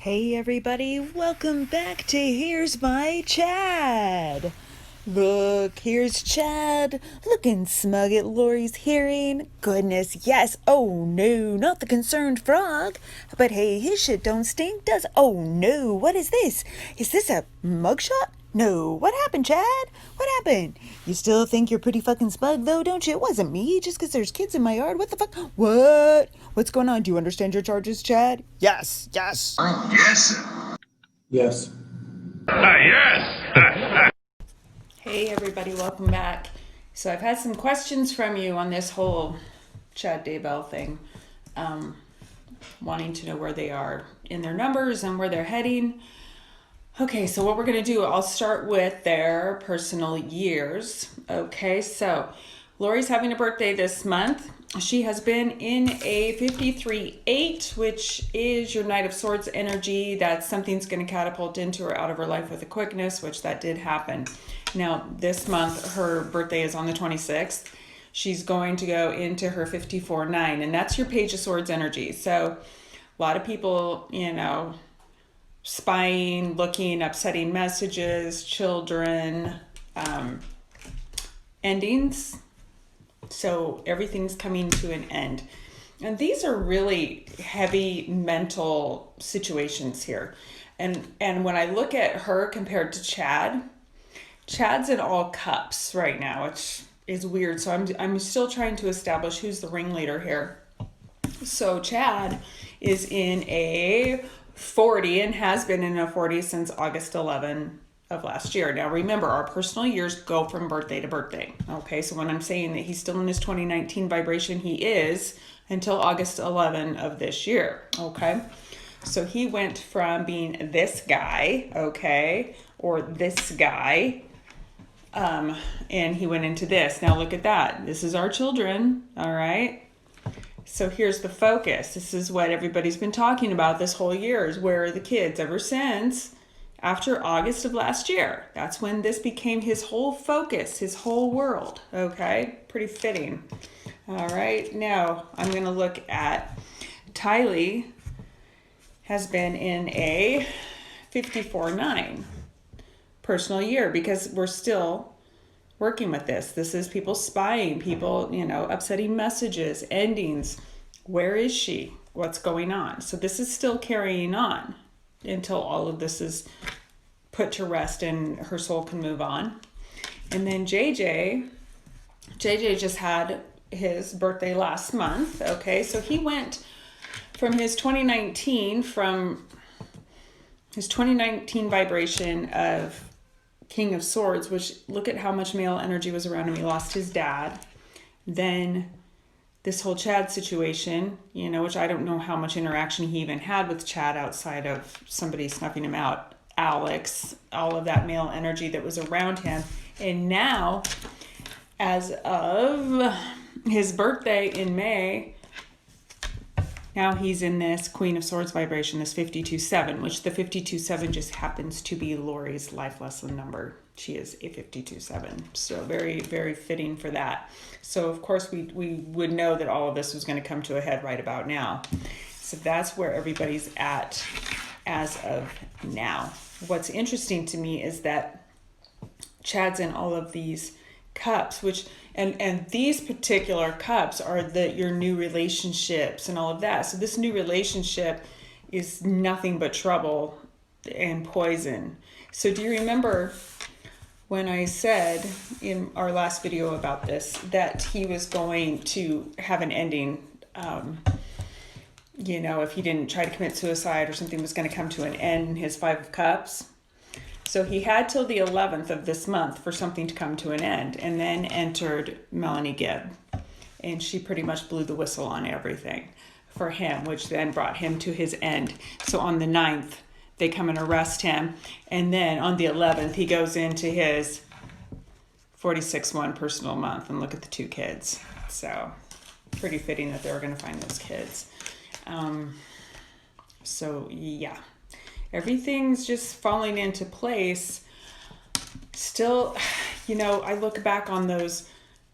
Hey everybody, welcome back to Here's My Chad. Look, here's Chad, looking smug at Lori's hearing. Goodness, yes, oh no, not the concerned frog. But hey, his shit don't stink, does? Oh no, what is this? Is this a mugshot? No, what happened, Chad? What happened? You still think you're pretty fucking smug though, don't you? It wasn't me, just 'cause there's kids in my yard. What the fuck? What? What's going on? Do you understand your charges, Chad? Yes. Yes. Yes. Yes. Hey everybody, welcome back. So I've had some questions from you on this whole Chad Daybell thing, wanting to know where they are in their numbers and where they're heading. Okay, so what we're going to do, I'll start with their personal years. Okay, so Lori's having a birthday this month. She has been in a 53-8, which is your Knight of Swords energy. That something's going to catapult into her out of her life with a quickness, which that did happen. Now, this month, her birthday is on the 26th. She's going to go into her 54-9, and that's your Page of Swords energy. So a lot of people, spying, looking, upsetting messages, children, endings. So everything's coming to an end. And these are really heavy mental situations here. And when I look at her compared to Chad's in all cups right now, which is weird. So I'm still trying to establish who's the ringleader here. So Chad is in a 40 and has been in a 40 since August 11 of last year. Now remember, our personal years go from birthday to birthday. Okay, so when I'm saying that he's still in his 2019 vibration, he is until August 11 of this year. Okay, so he went from being this guy, okay, or this guy, and he went into this. Now look at that. This is our children, all right? So here's the focus. This is what everybody's been talking about this whole year, is where are the kids ever since after August of last year. That's when this became his whole focus, his whole world, okay? Pretty fitting. All right, now I'm going to look at Tylee has been in a 54-9 personal year, because we're still working with this. This is people spying, people, upsetting messages, endings. Where is she? What's going on? So this is still carrying on until all of this is put to rest and her soul can move on. And then JJ just had his birthday last month. Okay, so he went from his 2019 vibration of King of Swords, which look at how much male energy was around him. He lost his dad. Then this whole Chad situation, which I don't know how much interaction he even had with Chad outside of somebody snuffing him out, Alex, all of that male energy that was around him. And now, as of his birthday in May, now he's in this Queen of Swords vibration, this 52-7, which the 52-7 just happens to be Lori's life lesson number. She is a 52-7. So very, very fitting for that. So of course we would know that all of this was going to come to a head right about now. So that's where everybody's at as of now. What's interesting to me is that Chad's in all of these cups, which and these particular cups are your new relationships and all of that. So this new relationship is nothing but trouble and poison. So do you remember when I said in our last video about this that he was going to have an ending, if he didn't try to commit suicide or something was going to come to an end in his 5 of Cups? So he had till the 11th of this month for something to come to an end, and then entered Melanie Gibb. And she pretty much blew the whistle on everything for him, which then brought him to his end. So on the 9th, they come and arrest him. And then on the 11th, he goes into his 46-1 personal month. And look at the 2 kids. So pretty fitting that they were going to find those kids. So yeah. Everything's just falling into place. Still, I look back on those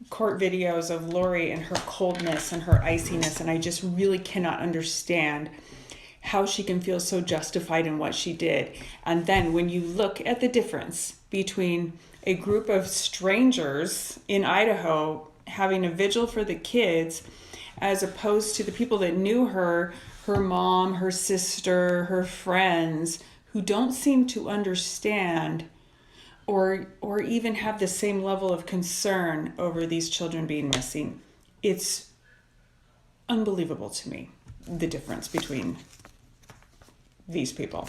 court videos of Lori and her coldness and her iciness, and I just really cannot understand how she can feel so justified in what she did. And then when you look at the difference between a group of strangers in Idaho having a vigil for the kids, as opposed to the people that knew her, her mom, her sister, her friends, who don't seem to understand or even have the same level of concern over these children being missing. It's unbelievable to me, the difference between these people.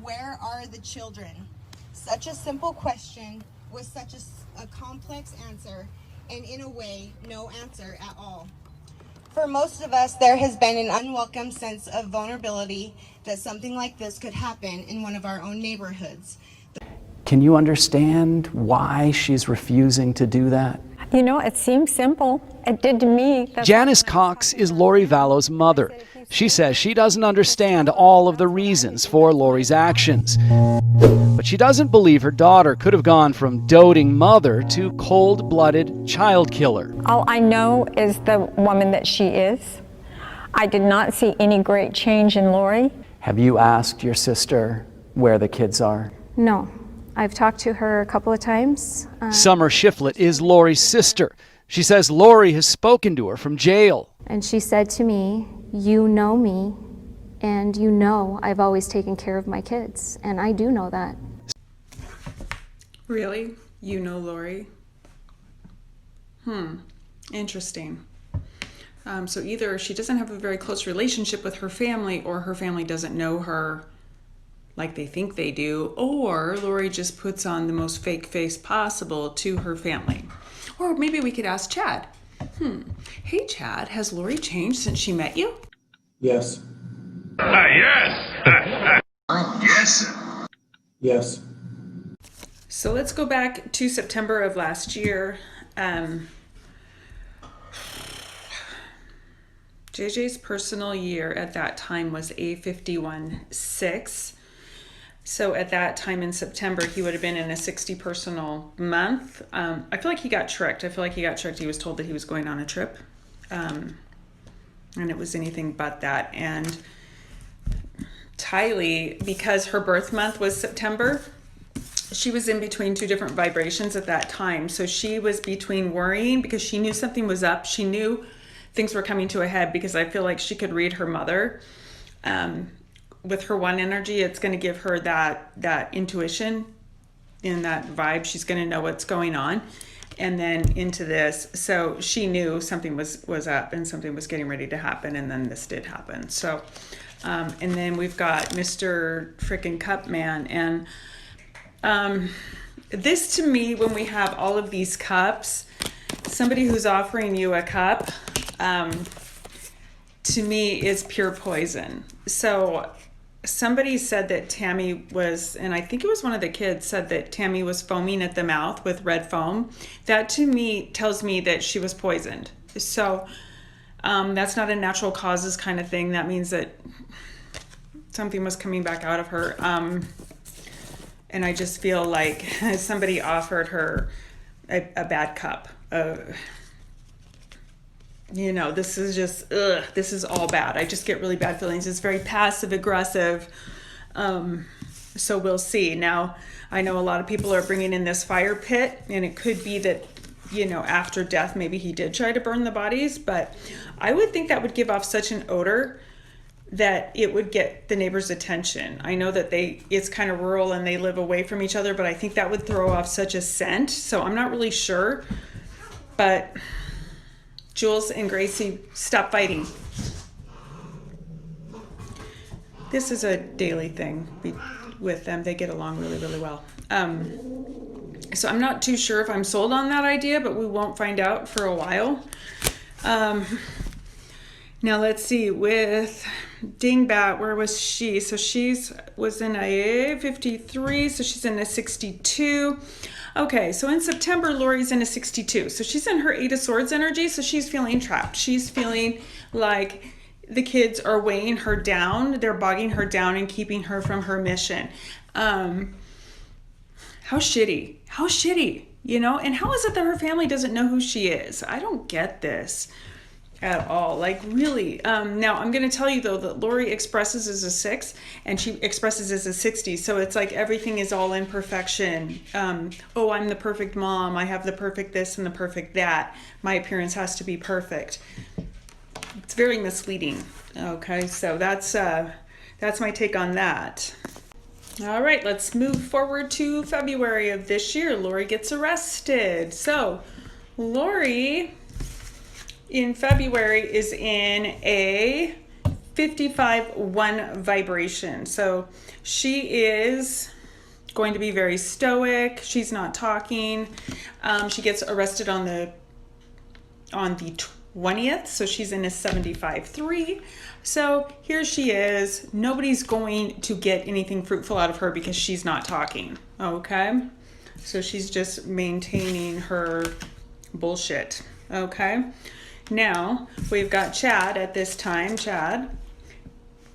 Where are the children? Such a simple question with such a complex answer, and in a way, no answer at all. For most of us, there has been an unwelcome sense of vulnerability that something like this could happen in one of our own neighborhoods. Can you understand why she's refusing to do that? You know, it seems simple. It did to me. Janice Cox is Lori Vallow's mother. She says she doesn't understand all of the reasons for Lori's actions. But she doesn't believe her daughter could have gone from doting mother to cold-blooded child killer. All I know is the woman that she is. I did not see any great change in Lori. Have you asked your sister where the kids are? No. I've talked to her a couple of times. Summer Shiflett is Lori's sister. She says Lori has spoken to her from jail. And she said to me, "You know me, and you know I've always taken care of my kids." And I do know that. Really? You know Lori? Interesting. So either she doesn't have a very close relationship with her family, or her family doesn't know her like they think they do, or Lori just puts on the most fake face possible to her family. Or maybe we could ask Chad. Hey Chad, has Lori changed since she met you? Yes. Yes. Yes. Yes. So let's go back to September of last year. JJ's personal year at that time was A51-6. So at that time in September, he would have been in a 60 personal month. I feel like he got tricked. He was told that he was going on a trip. And it was anything but that. And Tylee, because her birth month was September, she was in between two different vibrations at that time. So she was between worrying because she knew something was up. She knew things were coming to a head, because I feel like she could read her mother. With her one energy, it's going to give her that intuition in that vibe. She's going to know what's going on. And then into this, so she knew something was up and something was getting ready to happen, and then this did happen. So and then we've got Mr. Frickin' Cup Man, and this, to me, when we have all of these cups, somebody who's offering you a cup, to me, is pure poison. So somebody said that Tammy was, and I think it was one of the kids, said that Tammy was foaming at the mouth with red foam. That to me tells me that she was poisoned. So that's not a natural causes kind of thing. That means that something was coming back out of her. And I just feel like somebody offered her a bad cup. This is just, this is all bad. I just get really bad feelings. It's very passive aggressive. So we'll see. Now, I know a lot of people are bringing in this fire pit, and it could be that, after death, maybe he did try to burn the bodies, but I would think that would give off such an odor that it would get the neighbors' attention. I know that it's kind of rural and they live away from each other, but I think that would throw off such a scent. So I'm not really sure, but Jules and Gracie, stop fighting. This is a daily thing with them. They get along really, really well. So I'm not too sure if I'm sold on that idea, but we won't find out for a while. Now let's see, with Dingbat, where was she? So was in a 53, so she's in a 62. Okay, so in September, Lori's in a 62. So she's in her 8 of Swords energy, so she's feeling trapped. She's feeling like the kids are weighing her down. They're bogging her down and keeping her from her mission. How shitty. How shitty, And how is it that her family doesn't know who she is? I don't get this. at all. Like really. Now I'm going to tell you though that Lori expresses as a 6 and she expresses as a 60. So it's like everything is all in perfection. Oh, I'm the perfect mom. I have the perfect this and the perfect that. My appearance has to be perfect. It's very misleading. Okay, so that's my take on that. All right, let's move forward to February of this year. Lori gets arrested. So Lori in February is in a 55-1 vibration. So she is going to be very stoic. She's not talking. She gets arrested on the 20th, so she's in a 75-3. So here she is. Nobody's going to get anything fruitful out of her because she's not talking. Okay? So she's just maintaining her bullshit. Okay? Now, we've got Chad at this time. Chad,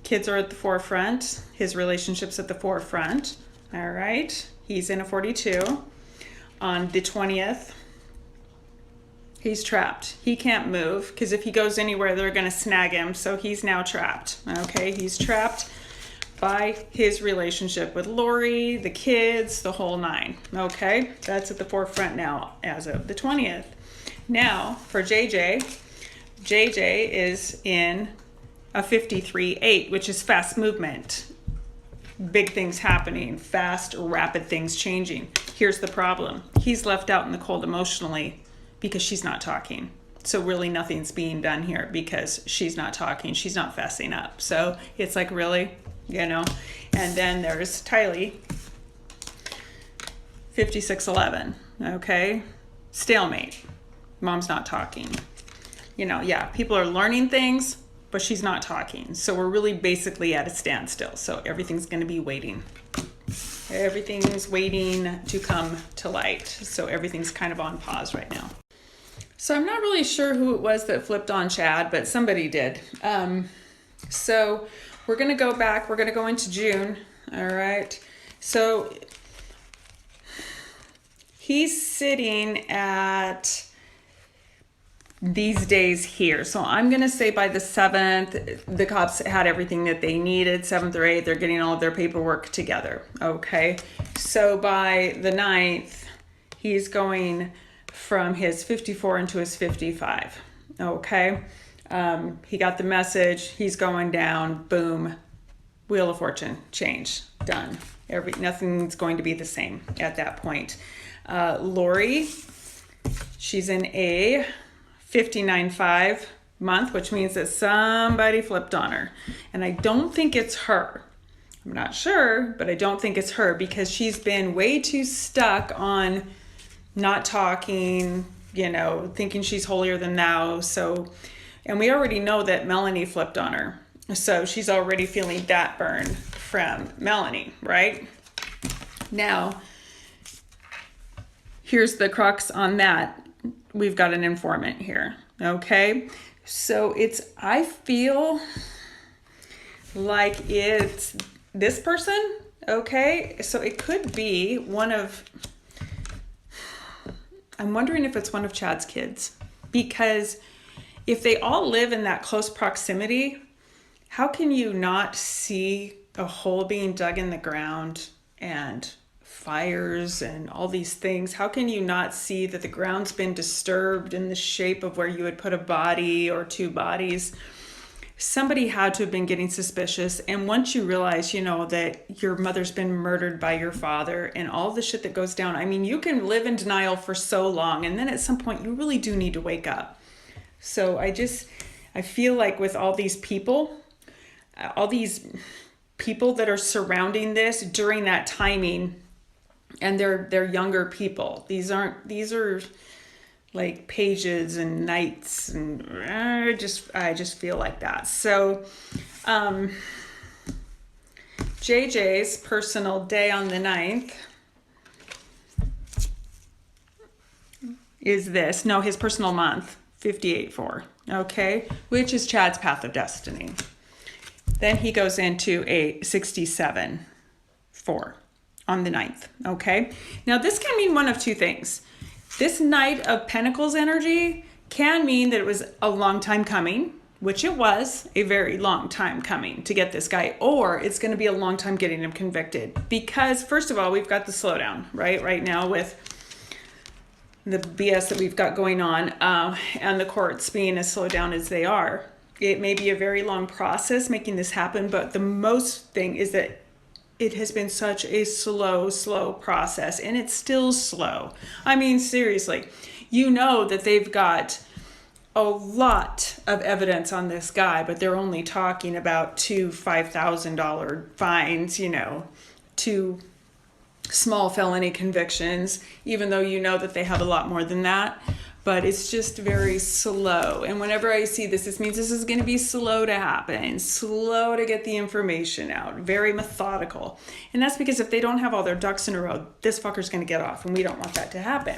kids are at the forefront. His relationship's at the forefront. All right. He's in a 42. On the 20th, he's trapped. He can't move because if he goes anywhere, they're going to snag him. So he's now trapped. Okay. He's trapped by his relationship with Lori, the kids, the whole 9. Okay. That's at the forefront now as of the 20th. Now, for JJ is in a 53-8, which is fast movement. Big things happening, fast, rapid things changing. Here's the problem. He's left out in the cold emotionally because she's not talking. So really nothing's being done here because she's not talking. She's not fessing up. So it's like, really, And then there's Tylee, 56-11, okay? Stalemate. Mom's not talking. People are learning things, but she's not talking. So we're really basically at a standstill. So everything's going to be waiting. Everything's waiting to come to light. So everything's kind of on pause right now. So I'm not really sure who it was that flipped on Chad, but somebody did. So we're going to go back. We're going to go into June. All right. So he's sitting at these days here. So I'm going to say by the 7th, the cops had everything that they needed. 7th or 8th, they're getting all of their paperwork together. Okay. So by the 9th, he's going from his 54 into his 55. Okay. He got the message. He's going down. Boom. Wheel of Fortune. Change. Done. Nothing's going to be the same at that point. Lori, she's in a 59-5 month, which means that somebody flipped on her. And I don't think it's her. I'm not sure, but I don't think it's her because she's been way too stuck on not talking, thinking she's holier than thou. So, and we already know that Melanie flipped on her. So she's already feeling that burn from Melanie, right? Now, here's the crux on that. We've got an informant here, okay? So I feel like it's this person, okay? So it could be I'm wondering if it's one of Chad's kids, because if they all live in that close proximity, how can you not see a hole being dug in the ground and fires and all these things? How can you not see that the ground's been disturbed in the shape of where you would put a body or 2 bodies? Somebody had to have been getting suspicious. And once you realize, that your mother's been murdered by your father and all the shit that goes down, I mean, you can live in denial for so long. And then at some point you really do need to wake up. So I feel like with all these people that are surrounding this during that timing, and they're younger people. These are like pages and knights, and I just feel like that. So JJ's personal day on the 9th is this. No, his personal month, 58-4, okay? Which is Chad's path of destiny. Then he goes into a 67-4 on the 9th, okay? Now this can mean one of 2 things. This Knight of Pentacles energy can mean that it was a long time coming, which it was a very long time coming to get this guy, or it's going to be a long time getting him convicted. Because first of all, we've got the slowdown, right now with the BS that we've got going on, and the courts being as slowed down as they are. It may be a very long process making this happen, but the most thing is that it has been such a slow process, and it's still slow. I mean, seriously, you know that they've got a lot of evidence on this guy, but they're only talking about two $5,000 fines, 2 small felony convictions, even though you know that they have a lot more than that. But it's just very slow. And whenever I see this means this is going to be slow to happen, slow to get the information out, very methodical. And that's because if they don't have all their ducks in a row, this fucker's going to get off, and we don't want that to happen.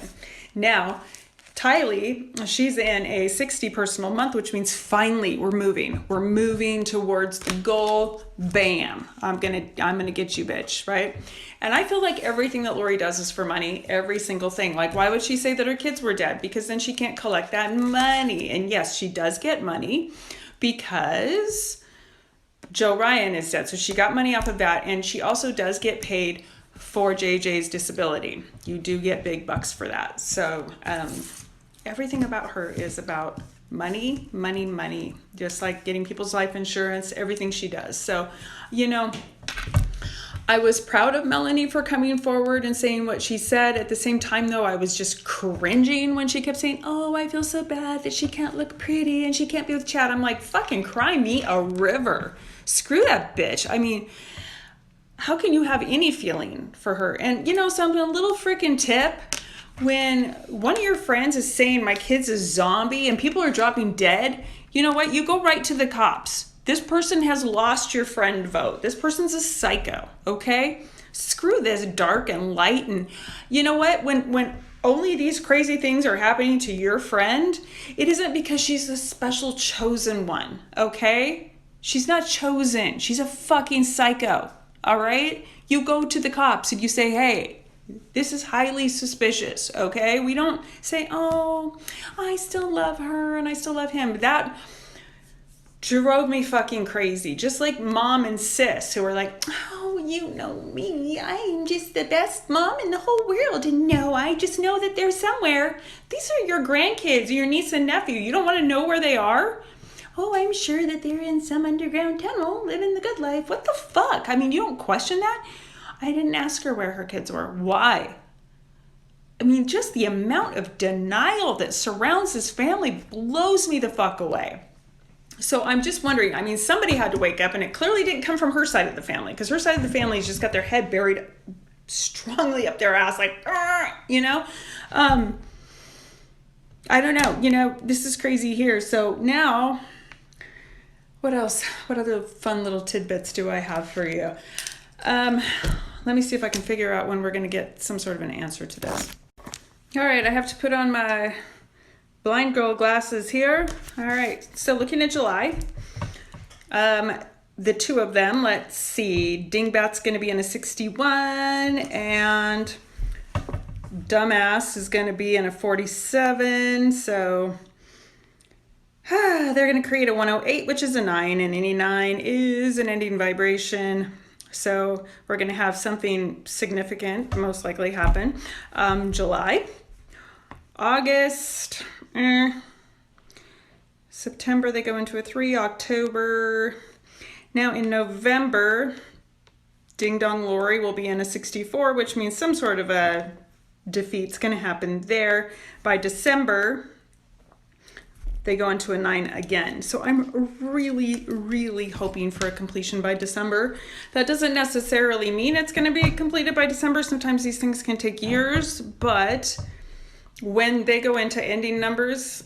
Now, Tylee, she's in a 60 personal month, which means finally we're moving towards the goal. Bam. I'm going to get you, bitch. Right. And I feel like everything that Lori does is for money, every single thing. Like, why would she say that her kids were dead? Because then she can't collect that money. And yes, she does get money because Joe Ryan is dead. So she got money off of that. And she also does get paid for JJ's disability. You do get big bucks for that. So, everything about her is about money, just like getting people's life insurance, everything she does. So, I was proud of Melanie for coming forward and saying what she said. At the same time, though, I was just cringing when she kept saying, oh, I feel so bad that she can't look pretty and she can't be with Chad. I'm like, fucking cry me a river. Screw that bitch. I mean, how can you have any feeling for her? And, some little freaking tip. When one of your friends is saying my kid's a zombie and people are dropping dead, you know what? You go right to the cops. This person has lost your friend vote. This person's a psycho, okay? Screw this dark and light. And you know what? When only these crazy things are happening to your friend, it isn't because she's the special chosen one, okay? She's not chosen. She's a fucking psycho, all right? You go to the cops and you say, hey, this is highly suspicious, okay? We don't say, oh, I still love her and I still love him. That drove me fucking crazy. Just like mom and sis who are like, oh, you know me. I'm just the best mom in the whole world. And no, I just know that they're somewhere. These are your grandkids, your niece and nephew. You don't want to know where they are? Oh, I'm sure that they're in some underground tunnel living the good life. What the fuck? I mean, you don't question that? I didn't ask her where her kids were. Why? I mean, just the amount of denial that surrounds this family blows me the fuck away. So I'm just wondering, I mean, somebody had to wake up, and it clearly didn't come from her side of the family, because her side of the family has just got their head buried strongly up their ass, like, I don't know, this is crazy here. So now, what else? What other fun little tidbits do I have for you? Let me see if I can figure out when we're going to get some sort of an answer to this. All right, I have to put on my blind girl glasses here. All right, so looking at July, the two of them, let's see, Dingbat's going to be in a 61 and Dumbass is going to be in a 47. So they're going to create a 108, which is a 9, and any 9 is an ending vibration. So we're going to have something significant most likely happen. July, August, September, they go into a 3, October. Now in November, Ding Dong Lori will be in a 64, which means some sort of a defeat's going to happen there. By December, they go into a 9 again. So I'm really, really hoping for a completion by December. That doesn't necessarily mean it's going to be completed by December. Sometimes these things can take years, but when they go into ending numbers,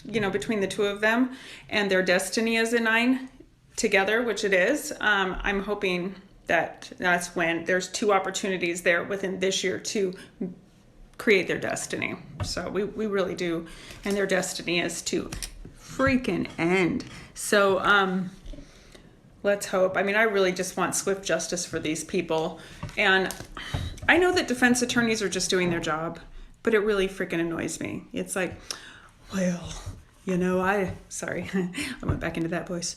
between the two of them, and their destiny is a 9 together, which it is, I'm hoping that's when there's 2 opportunities there within this year to create their destiny. So we really do, and their destiny is to freaking end. So let's hope. I mean, I really just want swift justice for these people, and I know that defense attorneys are just doing their job, but it really freaking annoys me. It's like, Well, sorry, I went back into that voice.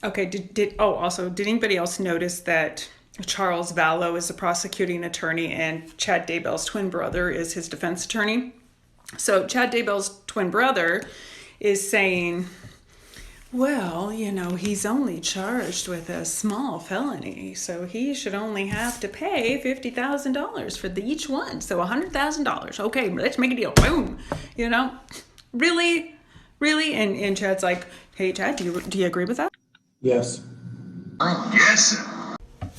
Okay, did anybody else notice that Charles Vallow is the prosecuting attorney and Chad Daybell's twin brother is his defense attorney? So Chad Daybell's twin brother is saying, well, he's only charged with a small felony, so he should only have to pay $50,000 for each one. So $100,000. Okay, let's make a deal. Boom. Really? Really? And Chad's like, hey, Chad, do you agree with that? Yes. Yes, sir.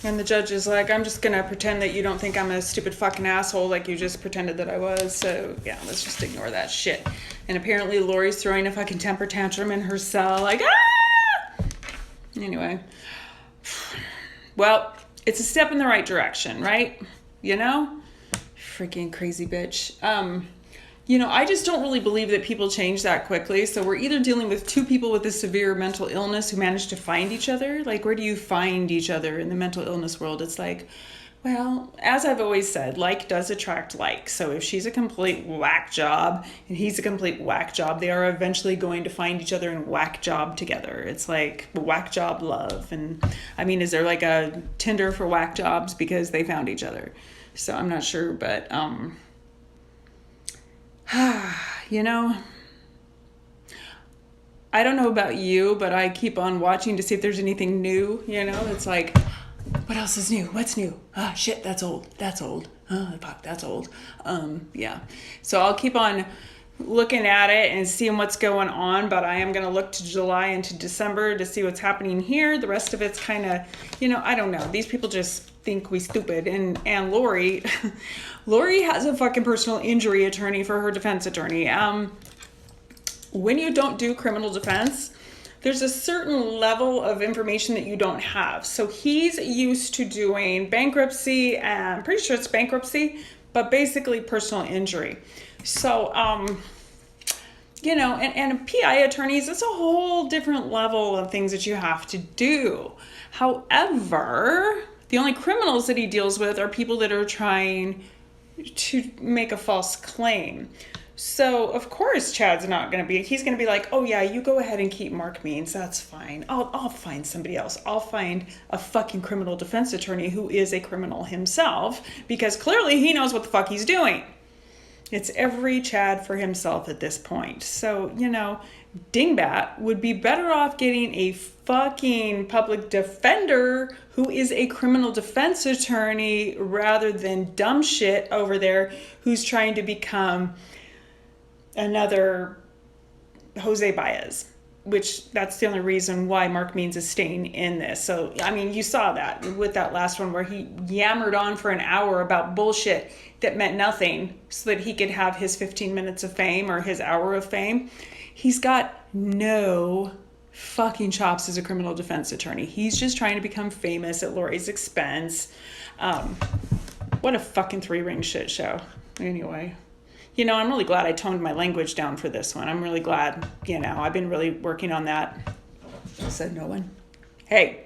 And the judge is like, I'm just going to pretend that you don't think I'm a stupid fucking asshole like you just pretended that I was. So, yeah, let's just ignore that shit. And apparently Lori's throwing a fucking temper tantrum in her cell. Like, ah! Anyway. Well, it's a step in the right direction, right? Freaking crazy bitch. I just don't really believe that people change that quickly. So we're either dealing with two people with a severe mental illness who manage to find each other. Like, where do you find each other in the mental illness world? It's like, well, as I've always said, like does attract like. So if she's a complete whack job and he's a complete whack job, they are eventually going to find each other and whack job together. It's like whack job love. And I mean, is there like a Tinder for whack jobs because they found each other? So I'm not sure, but I don't know about you, but I keep on watching to see if there's anything new. It's like, what else is new? What's new? Ah, shit, that's old. Fuck, that's old. Yeah. So I'll keep on looking at it and seeing what's going on, but I am going to look to July and to December to see what's happening here. The rest of it's kind of, I don't know. These people just think we stupid. And Lori has a fucking personal injury attorney for her defense attorney. When you don't do criminal defense, there's a certain level of information that you don't have. So he's used to doing bankruptcy, and I'm pretty sure it's bankruptcy, but basically personal injury. So, and PI attorneys, it's a whole different level of things that you have to do. However, the only criminals that he deals with are people that are trying to make a false claim. So, of course, Chad's not going to be, he's going to be like, oh yeah, you go ahead and keep Mark Means. That's fine. I'll find somebody else. I'll find a fucking criminal defense attorney who is a criminal himself, because clearly he knows what the fuck he's doing. It's every Chad for himself at this point. So, Dingbat would be better off getting a fucking public defender who is a criminal defense attorney rather than dumb shit over there who's trying to become another Jose Baez, which that's the only reason why Mark Means is staying in this. So, I mean, you saw that with that last one where he yammered on for an hour about bullshit that meant nothing so that he could have his 15 minutes of fame or his hour of fame. He's got no fucking chops as a criminal defense attorney. He's just trying to become famous at Lori's expense. What a fucking three-ring shit show. Anyway. I'm really glad I toned my language down for this one. I'm really glad, I've been really working on that. Said no one. Hey.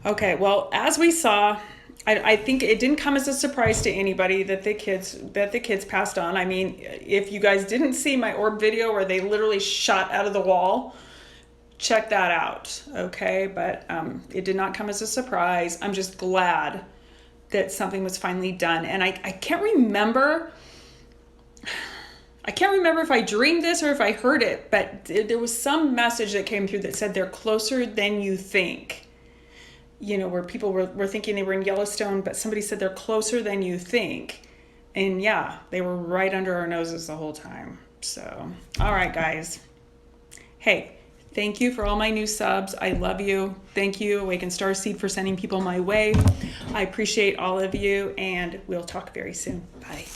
Okay, well, as we saw, I think it didn't come as a surprise to anybody that the kids passed on. I mean, if you guys didn't see my orb video where they literally shot out of the wall, check that out, okay? But it did not come as a surprise. I'm just glad that something was finally done. And I can't remember if I dreamed this or if I heard it, but there was some message that came through that said they're closer than you think. Where people were thinking they were in Yellowstone, but somebody said they're closer than you think. And yeah, they were right under our noses the whole time. So, all right, guys. Hey, thank you for all my new subs. I love you. Thank you, Awakened Starseed, for sending people my way. I appreciate all of you, and we'll talk very soon. Bye.